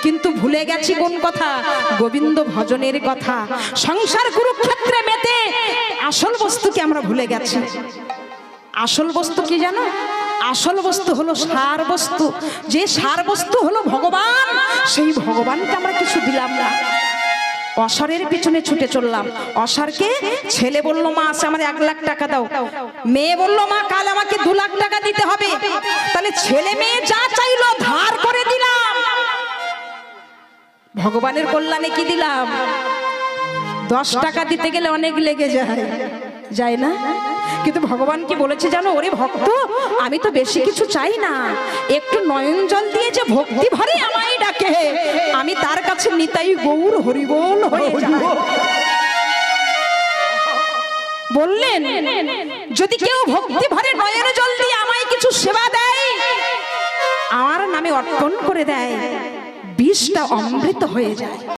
কিন্তু ভুলে গেছি কোন কথা? গোবিন্দ ভজনের কথা। সংসার কুরুক্ষেত্রে মেতে আসল বস্তুকে আমরা ভুলে গেছি। আসল বস্তু কি জানো? আসল বস্তু হলো সার বস্তু। যে সার বস্তু হলো ভগবান, সেই ভগবানকে আমরা কিছু দিলাম না, অসারের পিছনে ছুটে চললাম। অসারকে ছেলে বলল, মা আজ আমার 1 লাখ টাকা দাও। মেয়ে বলল, মা কাল আমাকে 2 লাখ টাকা দিতে হবে। তাহলে ছেলে মেয়ে যা চাইলো ধার করে দিলাম, ভগবানের কল্যাণে কি দিলাম? 10 টাকা দিতে গেলে অনেক লেগে যায়, যায় না? কিন্তু ভগবান কি বলেছে জানো? ওরে ভক্ত, আমি তো বেশি কিছু চাই না, একটু নয়ন জল দিয়ে যে ভক্তি ভরে আমায় ডাকে, আমি তার কাছে নিতাই গৌর হরিবোল হয়ে যাই। বললেন, যদি কেউ ভক্তি ভরে নয়ন জল দিয়ে আমায় কিছু সেবা দেয়, আমার নামে অর্পণ করে দেয়, বিষটা অমৃত হয়ে যায়।